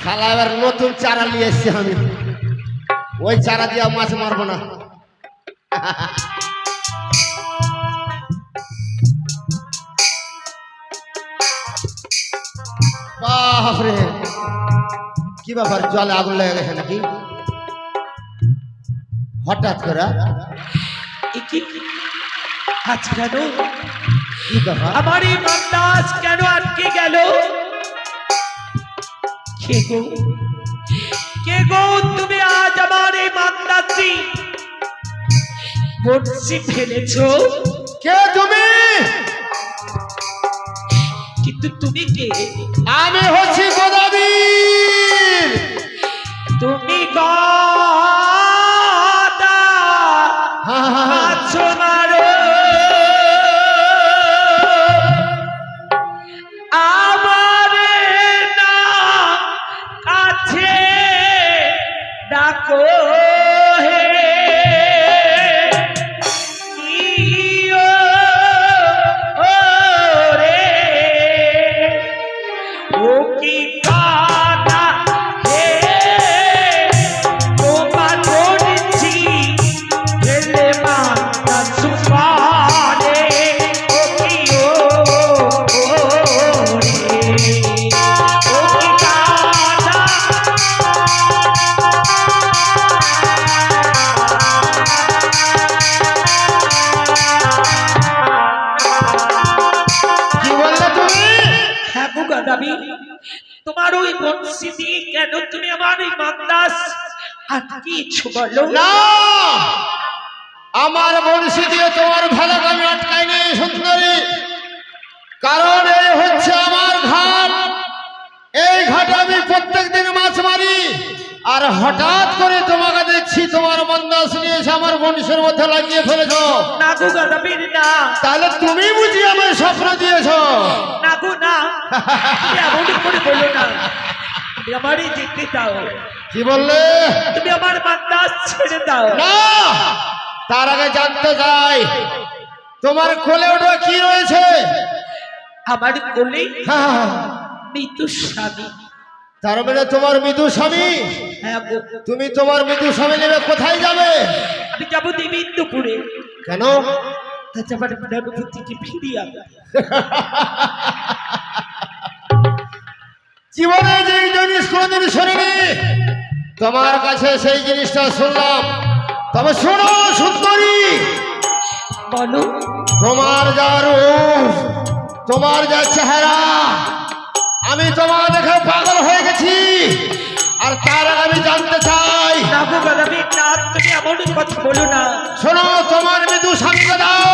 শালা এবার নতুন চারা নিয়ে এসছি আমি, ওই চারা দিয়ে মাছ মারবো না। বাপরে, কি ব্যাপার, জলে আগুন লেগে গেছে নাকি হঠাৎ করে? আজ কেন কি ব্যাপার? আমার এই মান্দাজ কেন আটকে গেল? কে গো, কে গো তুমি আজ আমার এই মান্দাজি বড়শি ফেলেছো? কে তুমি? কিন্তু তুমি কে? আমি হচ্ছি গদাবীর। তুমি গদা মাছ মারো, আমার না কাছে ডাকো হে ইয়ো ও রে, ও কি কানা হে তোমার বলছি ফেলে মাথা সুপারে, ও কি ও রে, ও কি কানা। কি বললে তুমি? হ্যাঁ গো গদাবি, তোমার ওই বংশী দিয়ে কেন তুমি আমার এই মান্দাস আটকিয়েছো বলো? না, আমার বংশী দিয়ে তোমার ভালো আমি আটকাইনি সুন্দরী, কারণ এই হচ্ছে আমার ঘাট। এই ঘাটে আমি প্রত্যেকদিন মাছ মারি, আর হঠাৎ করে তোমাকে দেখছি তোমার মন্দাস নিয়ে এসে আমার বংশের মধ্যে লাগিয়ে ফেলেছো। না গো গদাবি না, তাহলে তুমি বুঝি আমার স্বপ্ন দিয়েছো? না গো না, তুমি এমন করে বলো না, তুমি আমারই যেতে দাও, কি বললে? তুমি আমার মান্দাস ছেড়ে দাও। না, তার আগে জানতে চাই তোমার কোলে ওটা কি রয়েছে? আমার কোলে হ্যাঁ, মৃত্যু স্বামী। তার মানে তোমার মৃদু স্বামী? হ্যাঁ গো, তুমি তোমার মৃদু স্বামী নেবে কোথায় যাবে? আমি যাবো দেবীন্দুপুরে। কেন? আমার অনুভূতিকে ফিরিয়ে আনতে। জীবনে যে জিনিস কোনোদিন শুনিনি, তোমার কাছে সেই জিনিসটা শুনলাম। তবে শোনো সুন্দরী, বলো। তোমার যা রূপ, তোমার যা চেহারা, আমি তোমার দেখে পাগল হয়ে গেছি। আর তার আগে আমি জানতে চাই, না গো গদাবি না, তুমি এমন কথা বলো না। শোনো, তোমার মৃদু স্বামীকে দাও।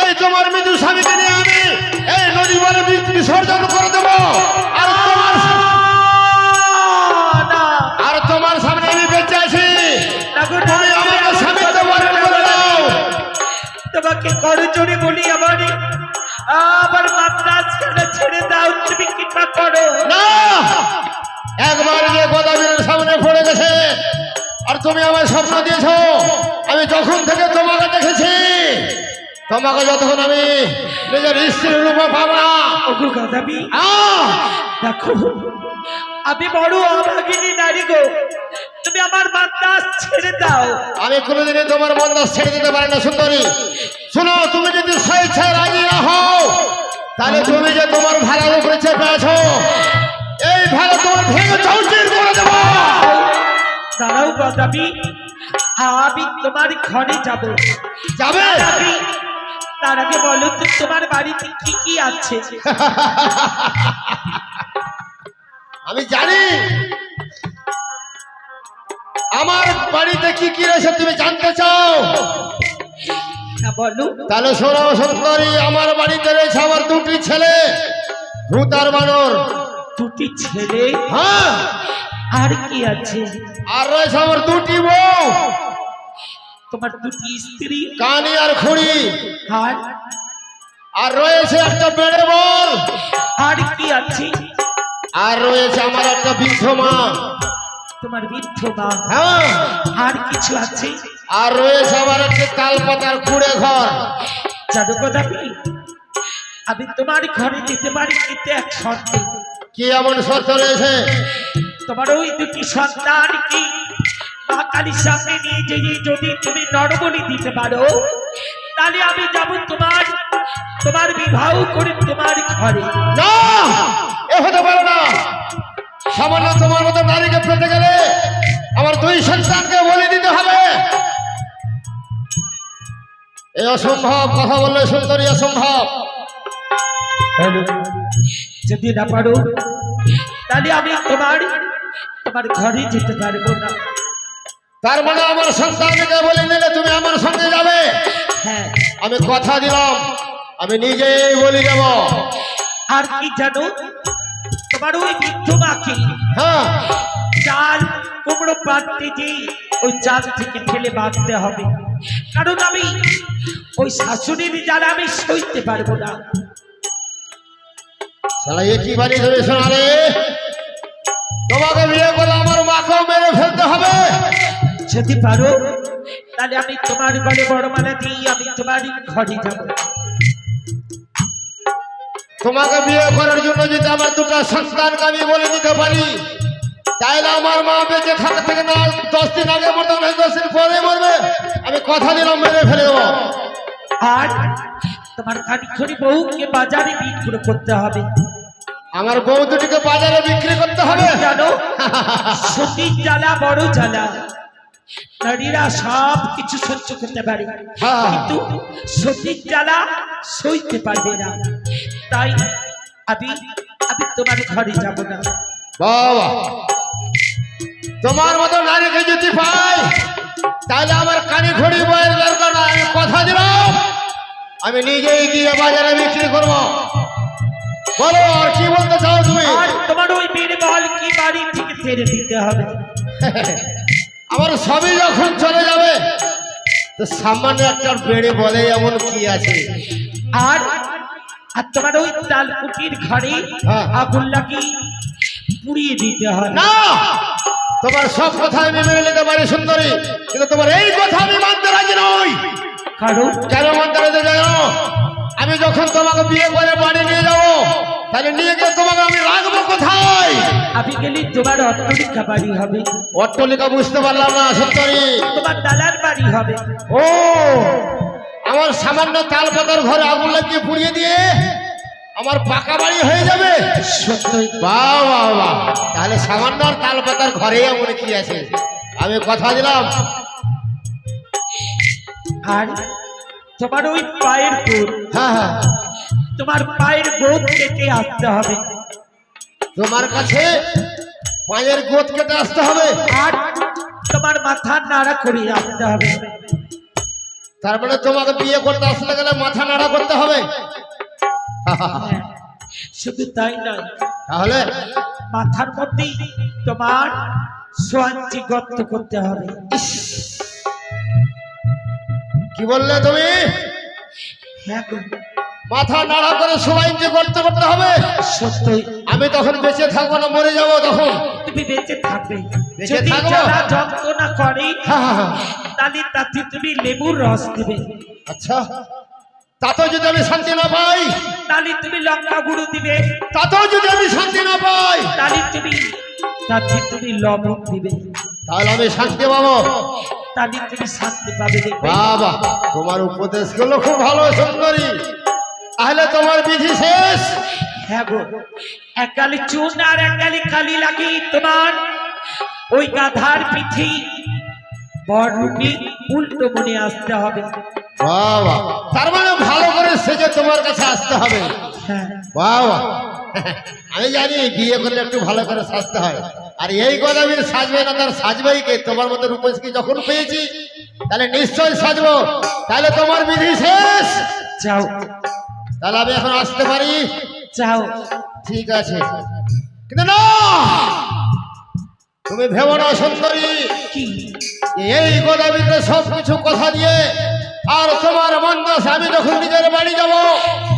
এই তোমার মৃদু স্বামীকে নিয়ে আমি এই নদী বলে বিসর্জন করে দেবো। আর তোমার না, আর তোমার সামনে আমি বেঁচে আছি। না গো না, তুমি আমাকে স্বামীত্ব বরণ করে দাও। তোমাকে করজোড়ে বলি আমার মান্দাজ কেন ছেড়ে দাও, তুমি কৃপা করো। না, একবার যে গদাবীরের সামনে পড়ে গেছে, আর তুমি আমার স্বপ্ন দিয়েছো। আমি যখন থেকে তোমাকে দেখেছি, তোমাকে যতক্ষণ আমি নিজের স্ত্রীর রূপে পাবো না। ওগো গদাবি, আহ! দেখো আমি বড় অভাগিনী নারী গো, তুমি আমার মান্দাজ ছেড়ে দাও। আমি কোনোদিনই তোমার মন্দাস ছেড়ে দিতে পারি না সুন্দরী। শোনো, তুমি যদি স্বেচ্ছায় রাজি না হও, তাহলে তুমি যে তোমার ভাড়ার উপরে চেপে আছো, এই ভাড়া তোমার ভেঙে চৌচির করে দেবো। দাঁড়াও গদাবি, আমি তোমার ঘরে যাব। যাবে? তার আগে বলো তো তোমার বাড়িতে কি কি আছে? আমি জানি আমার বাড়িতে কি কি রয়েছে, তুমি জানতে চাও? হ্যাঁ বলো। তাহলে শোনো সুন্দরী, আমার বাড়িতে রয়েছে আমার দুটি ছেলে, ভূত আর বানর। দুটি ছেলে? হ্যাঁ। আর কি আছে? আর রয়েছে আমার দুটি বউ, তোমার দুটি স্ত্রী, কানি আর খুঁড়ি। আর আর রয়েছে একটা বেড়ে বল। আর কি আছে? আর রয়েছে আমার একটা বৃদ্ধ মা। তোমার বৃদ্ধ মা? হ্যাঁ। আর কিছু আছে? আর রয়েছে আমার একটা তাল পাতার কুড়ে ঘর। জানো গদাবি, আমি তোমার ঘরে যেতে পারি, কিন্তু এক শর্তে। কি এমন শর্ত রয়েছে? তোমার ওই দুটি সন্তানকে মা কালীর সামনে নিয়ে যেয়ে যদি তুমি নরবলি দিতে পারো, তাহলে আমি যাব তোমার বিবাহ করে তোমার ঘরে। না, এ হতে পারে না। সামান্য তোমার মতো নারীকে পেতে গেলে আমার দুই সন্তানকে বলে দিতে হবে। এই অসম্ভব কথা বললে সুন্দরী, অসম্ভব। যদি না পারো তাহলে আমি তোমার ঘরে যেতে পারবো না। তার মানে আমার সন্তানকে বলে নিলে তুমি আমার সঙ্গে যাবে? হ্যাঁ, আমি কথা দিলাম, আমি নিজেই বলি যাব। আর কি জানো, তোমার ওই বৃদ্ধ মাকে হ্যাঁ, চাল কুমড়ো পাড়তে যে ওই চাল থেকে ফেলে বাঁধতে হবে, কারণ আমি ওই শাশুড়ির জ্বালা আমি সইতে পারবো না। শালা এ কি বাড়ি ধরে শোনালে? তোমাকে বিয়ে করলে আমার মাকেও মেরে ফেলতে হবে। যদি পারো তাহলে আমি তোমার ঘরে বড়মালা দিই আমি তোমার ঘরে যাব। তোমাকে বিয়ে করার জন্য যদি আমার দুটো সন্তানকে আমি বলে দিতে পারি, তাহলে আমার মা বেঁচে থাকা থেকে না 10 দিন আগে মরতে, 10 দিন পরে মরবে। আমি কথা দিলাম, মেরে ফেলে দেবো। আর তোমার খানিক্ষণি বউকে বাজারে বিক্রি করতে হবে। আমার বউ দুটিকে বাজারে বিক্রি করতে হবে। জানো, সতীর জ্বালা বড় জ্বালা। নারীরা সব কিছু সহ্য করতে পারে, হ্যাঁ। কিন্তু সতীর জ্বালা সইতে পারবে না। তাই আমি তোমার ঘরে যাব না। বাবা, তোমার মতো নারীকে যদি পাই তাহলে আমার কানে খড়ি বয়ের দরকার না। আমি কথা দিলাম, আমি নিজেই গিয়ে বাজারে বিক্রি করব। বলো, আর কি বলতে চাও তুমি? আর তোমার ওই বীরবল কি বাড়ি থেকে ছেড়ে দিতে হবে। আমার সবই যখন চলে যাবে, তো সামান্য একটা বেড়ে বলে এমন কি আছে? আর তোমার ওই তালকুটির ঘরে হ্যাঁ। আগুন লাগিয়ে পুড়িয়ে দিতে হবে। না, তোমার সব কথা আমি মেনে নিতে পারি সুন্দরী, কিন্তু তোমার এই কথা আমি মানতে রাজি নই। কারণ কেন মানতে রাজি জানো? আমি যখন তোমাকে বিয়ে করে বাড়ি নিয়ে যাবো, তাহলে নিয়ে গিয়ে তোমাকে আমি রাখবো কোথায়? আমি গেলে তোমার অট্টালিকা বাড়ি হবে। অট্টালিকা বুঝতে পারলাম না সুন্দরী। তোমার দালার বাড়ি হবে। ও, আমার সামান্য তাল পাতার ঘরে আগুন লাগিয়ে পুড়িয়ে দিয়ে আমার পাকা বাড়ি হয়ে যাবে? সত্যই বাহ বাহ বাহ, তাহলে সামান্য তাল পাতার ঘরে এমন কি আছে? আমি কথা দিলাম। আর তোমার ওই পায়ের গোদ, হ্যাঁ হ্যাঁ, তোমার পায়ের গোদ কেটে আসতে হবে। তোমার কাছে পায়ের গোদ কেটে আসতে হবে? আর তোমার মাথা নাড়া করে আসতে হবে। তার মানে তোমাকে বিয়ে করতে আসলে গেলে মাথা নাড়া করতে হবে? হ্যাঁ, শুধু তাই নয়, তাহলে মাথার মধ্যেই তোমার সোয়াঞ্চি গর্ত করতে হবে। কি বললে তুমি? হ্যাঁ গো, মাথা নাড়া করে সবাই যে করতে করতে হবে? সত্যই আমি তখন বেঁচে থাকবো না মরে যাবো তখন? তুমি বেঁচে থাকবে। বেঁচে যদি থাকবো? জ্বালা যন্ত্রণা করে হ্যাঁ, হ্যাঁ, হ্যাঁ। তাহলে তাতে তুমি লেবুর রস দিবে। আচ্ছা, তাতেও যদি আমি শান্তি না পাই? তাহলে তুমি লঙ্কা গুঁড়ো দিবে। তাতেও যদি আমি শান্তি না পাই? তাতে তুমি লবণ দিবে। তাহলে আমি শান্তি পাবো? তাহলে তুমি শান্তি পাবে। দেখবে বাবা, তোমার উপদেশ গুলো খুব ভালো সুন্দরী। তাহলে তোমার বিধি শেষ? হ্যাঁ গো, এক গালি চুন আর এক গালি কালি লাগি তোমার ওই গাধার পিঠে বড়রূপী উল্টো মনে আসতে হবে। বাবা, তার মানে ভালো করে সেজে তোমার কাছে আসতে হবে? হ্যাঁ, বাবা, আমি জানি বিয়ে করলে একটু ভালো করে সাজতে হয়। আর এই গদাবির সাজবে না, তার সাজবেই কে? তোমার মতো রূপসী যখন পেয়েছি, তাহলে নিশ্চয় সাজবো। তাহলে তোমার বিধি শেষ। যাও তাহলে আমি এখন আসতে পারি? যাও। ঠিক আছে, কিন্তু না, তুমি ভেবো না সুন্দরী, কি এই গোদাবিতে সব কিছু কথা দিয়ে আর তোমার মন্দাস আমি যখন নিজের বাড়ি যাব,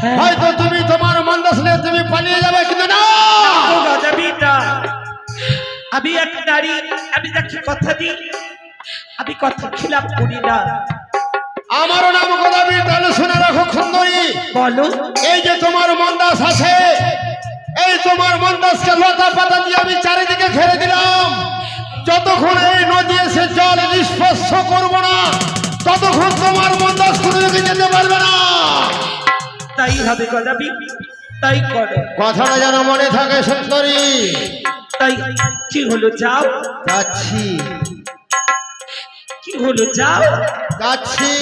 হ্যাঁ। হয়তো তুমি তোমার মন্দাস নিয়ে তুমি পালিয়ে যাবে, কিন্তু না, ও গদাবি না, আমি এক নারী, আমি যাকে কথা দিই আমি কথা খিলাপ করি না। আমারও নাম গোদাবি। তাহলে শুনে রাখো সুন্দরী, বলো। এই যে তোমার মন্দাস আছে, এই তোমার মন্দাসকে লতা পাতা দিয়ে আমি চারিদিকে ঘেরে দিলাম। যতক্ষণ এই নদী এসে জল স্পর্শ করবো না ততক্ষণ তোমার মন্দাসপুরে যেতে পারবে না। তাই হবে গদাবি, তাই করো। কথাটা যেন মনে থাকে সুন্দরী। তাই কি হলো, যাও। যাচ্ছি কি হলো, যাও। যাচ্ছি।